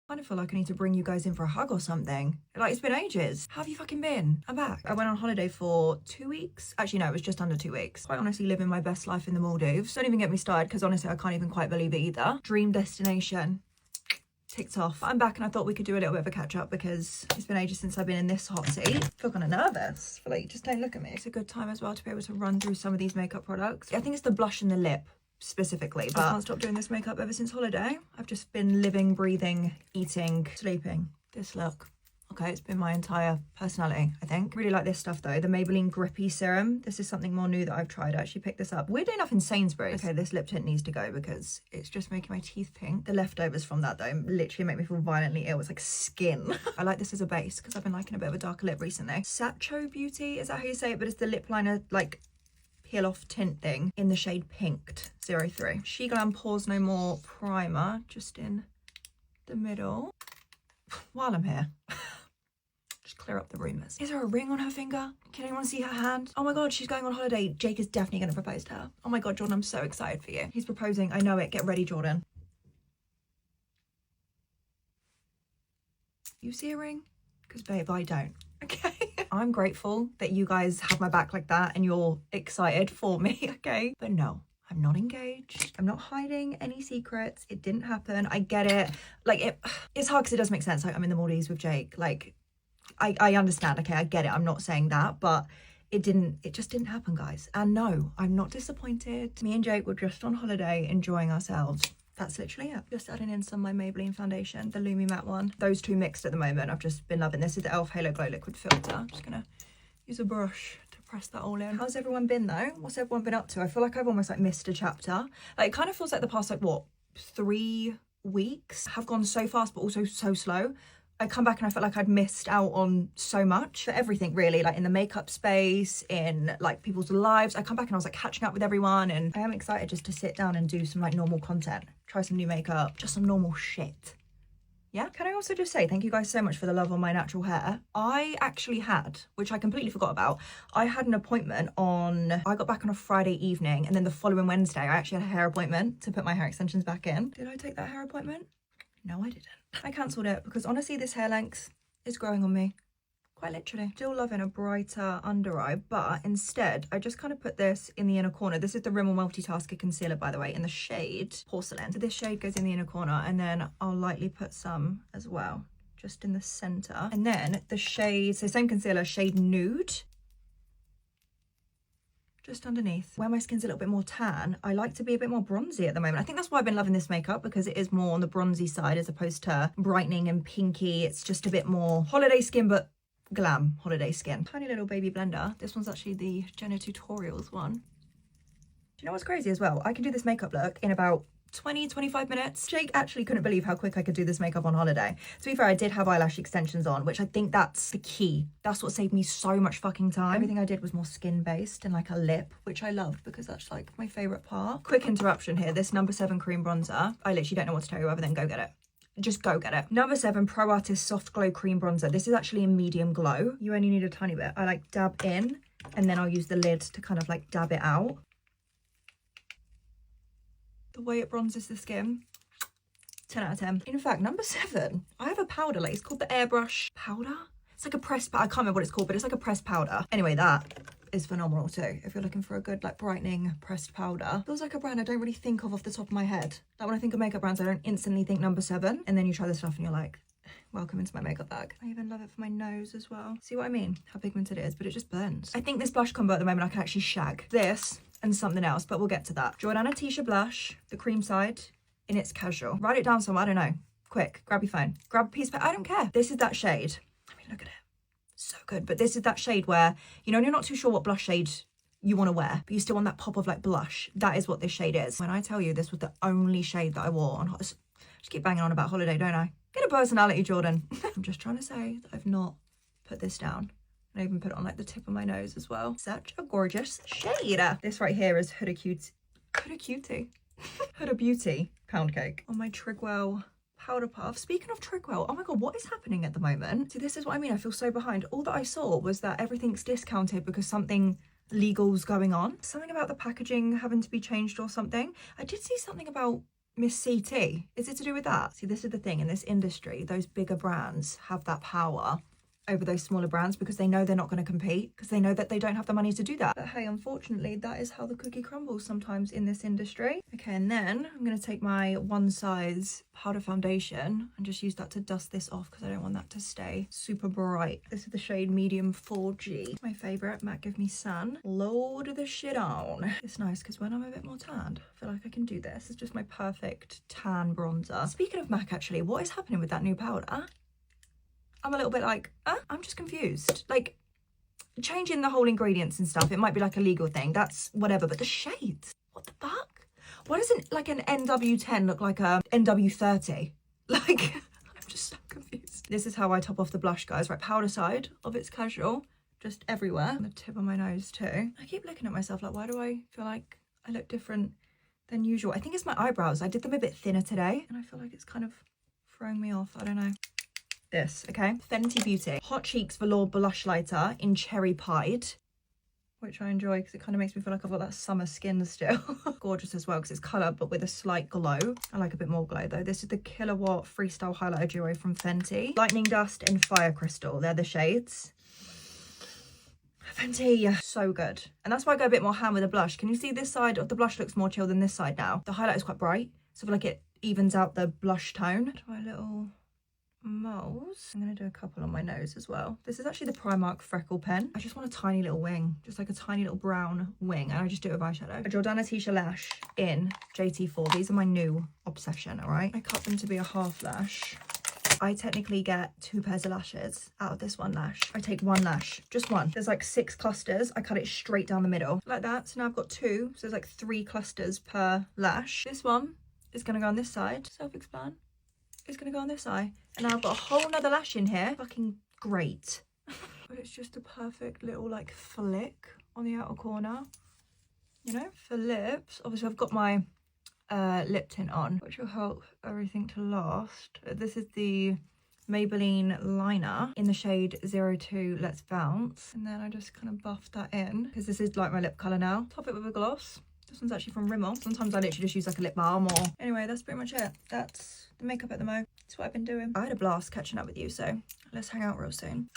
I kind of feel like I need to bring you guys in for a hug or something. Like, it's been ages. How have you fucking been? I'm back. I went on holiday for 2 weeks. Actually, no, it was just under 2 weeks. Quite honestly, living my best life in the Maldives. Don't even get me started, because honestly, I can't even quite believe it either. Dream destination. Ticked off. I'm back, and I thought we could do a little bit of a catch up because it's been ages since I've been in this hot seat. I feel kind of nervous. I feel like, just don't look at me. It's a good time as well to be able to run through some of these makeup products. I think it's the blush and the lip specifically, but I can't stop doing this makeup ever since holiday. I've just been living, breathing, eating, sleeping. This look. Okay, it's been my entire personality, I think. Really like this stuff though, the Maybelline Grippy Serum. This is something more new that I've tried. I actually picked this up, weirdly enough, in Sainsbury's. Okay, this lip tint needs to go because it's just making my teeth pink. The leftovers from that though literally make me feel violently ill. It's like skin. I like this as a base because I've been liking a bit of a darker lip recently. Sacho Beauty, is that how you say it? But it's the lip liner, like, peel off tint thing in the shade Pinked 03. She Glam Pores No More primer, just in the middle. While I'm here, just clear up the rumours. Is there a ring on her finger? Can anyone see her hand? Oh my god, she's going on holiday. Jake is definitely going to propose to her. Oh my god, Jordan, I'm so excited for you. He's proposing. I know it. Get ready, Jordan. You see a ring? Because babe, I don't. Okay. I'm grateful that you guys have my back like that and you're excited for me, okay? But no, I'm not engaged. I'm not hiding any secrets. It didn't happen. I get it. Like, it's hard because it does make sense. Like, I'm in the Maldives with Jake. Like, I understand, okay? I get it. I'm not saying that, but it just didn't happen, guys. And no, I'm not disappointed. Me and Jake were just on holiday enjoying ourselves. That's literally it. Just adding in some of my Maybelline foundation, the Lumi Matte one. Those two mixed at the moment. I've just been loving this. Is the e.l.f. Halo Glow Liquid Filter. I'm just gonna use a brush to press that all in. How's everyone been though? What's everyone been up to? I feel like I've almost like missed a chapter. Like, it kind of feels like the past, like, what, 3 weeks have gone so fast, but also so slow. I come back and I felt like I'd missed out on so much for everything, really, like in the makeup space, in like people's lives. I come back and I was like catching up with everyone, and I am excited just to sit down and do some like normal content, try some new makeup, just some normal shit. Yeah. Can I also just say thank you guys so much for the love on my natural hair. I actually had, which I completely forgot about, I had an appointment I got back on a Friday evening, and then the following Wednesday I actually had a hair appointment to put my hair extensions back in. Did I take that hair appointment? No, I didn't. I cancelled it because honestly this hair length is growing on me. Quite literally. Still loving a brighter under eye, but instead I just kind of put this in the inner corner. This is the Rimmel Multitasker Concealer, by the way, in the shade Porcelain. So this shade goes in the inner corner, and then I'll lightly put some as well, just in the center. And then the shade, so same concealer, shade Nude, just underneath. Where my skin's a little bit more tan, I like to be a bit more bronzy at the moment. I think that's why I've been loving this makeup, because it is more on the bronzy side as opposed to brightening and pinky. It's just a bit more holiday skin, but glam holiday skin. Tiny little baby blender. This one's actually the Jenna Tutorials one. Do you know what's crazy as well? I can do this makeup look in about 20-25 minutes. Jake actually couldn't believe how quick I could do this makeup on holiday. To be fair, I did have eyelash extensions on, which I think that's the key. That's what saved me so much fucking time. Everything I did was more skin based and like a lip, which I loved because that's like my favorite part. Quick interruption here. This number 7 cream bronzer, I literally don't know what to tell you other than go get it. Just go get it. Number 7 Pro Artist Soft Glow Cream Bronzer. This is actually a medium glow. You only need a tiny bit. I like dab in, and then I'll use the lid to kind of like dab it out. The way it bronzes the skin, 10 out of 10. In fact, number 7, I have a powder, like, it's called the Airbrush powder. It's like a pressed, I can't remember what it's called, but it's like a pressed powder. Anyway, that is phenomenal too. If you're looking for a good like brightening pressed powder. Feels like a brand I don't really think of off the top of my head. Like when I think of makeup brands, I don't instantly think number 7. And then you try this stuff and you're like, welcome into my makeup bag. I even love it for my nose as well. See what I mean? How pigmented it is, but it just blends. I think this blush combo at the moment I can actually shag this and something else, but we'll get to that. Jordana Tisha blush, the cream side, in its casual. Write it down somewhere, I don't know. Quick, grab your phone. Grab a piece of, I don't care. This is that shade. I mean, look at it. So good. But this is that shade where, you know, you're not too sure what blush shade you want to wear, but you still want that pop of like blush. That is what this shade is. When I tell you this was the only shade that I wore on, just keep banging on about holiday, don't I? Get a personality, Jordan. I'm just trying to say that I've not put this down. I even put it on like the tip of my nose as well. Such a gorgeous shade. This right here is Huda Beauty Pound Cake on my Trigwell powder puff. Speaking of Trigwell, oh my god, what is happening at the moment? See, this is what I mean. I feel so behind. All that I saw was that everything's discounted because something legal's going on. Something about the packaging having to be changed or something. I did see something about Miss CT. Is it to do with that? See, this is the thing in this industry, those bigger brands have that power over those smaller brands because they know they're not going to compete, because they know that they don't have the money to do that. But hey, unfortunately, that is how the cookie crumbles sometimes in this industry. Okay, and then I'm going to take my One Size powder foundation and just use that to dust this off because I don't want that to stay super bright. This is the shade Medium 4G. My favorite, Matte Give Me Sun. Load the shit on. It's nice because when I'm a bit more tanned, I feel like I can do this. It's just my perfect tan bronzer. Speaking of MAC, actually, what is happening with that new powder? I'm a little bit like, I'm just confused. Like, changing the whole ingredients and stuff, it might be like a legal thing. That's whatever, but the shades, what the fuck? Why doesn't like an NW10 look like a NW30? Like, I'm just so confused. This is how I top off the blush, guys. Right, powder side of It's Casual, just everywhere. On the tip of my nose too. I keep looking at myself like, why do I feel like I look different than usual? I think it's my eyebrows. I did them a bit thinner today, and I feel like it's kind of throwing me off. I don't know. This, okay? Fenty Beauty Hot Cheeks Velour Blush Lighter in Cherry Pied, which I enjoy because it kind of makes me feel like I've got that summer skin still. Gorgeous as well because it's colour but with a slight glow. I like a bit more glow though. This is the Kilowatt Freestyle Highlighter Duo from Fenty. Lightning Dust and Fire Crystal, they're the shades. Fenty, so good. And that's why I go a bit more ham with the blush. Can you see this side of the blush looks more chill than this side now? The highlight is quite bright, so I feel like it evens out the blush tone. Try a little moles. I'm going to do a couple on my nose as well. This is actually the Primark Freckle Pen. I just want a tiny little wing, just like a tiny little brown wing, and I just do it with eyeshadow. A Jordana Tisha Lash in JT4. These are my new obsession, all right? I cut them to be a half lash. I technically get 2 pairs of lashes out of this one lash. I take one lash, just one. There's like 6 clusters. I cut it straight down the middle like that. So now I've got 2. So there's like 3 clusters per lash. This one is going to go on this side. Self-explan. It's going to go on this eye. And now I've got a whole nother lash in here. Fucking great. But it's just a perfect little like flick on the outer corner. You know, for lips. Obviously I've got my lip tint on, which will help everything to last. This is the Maybelline liner in the shade 02 Let's Bounce. And then I just kind of buff that in because this is like my lip colour now. Top it with a gloss. This one's actually from Rimmel. Sometimes I literally just use like a lip balm or... Anyway, that's pretty much it. That's the makeup at the moment. That's what I've been doing. I had a blast catching up with you, so let's hang out real soon.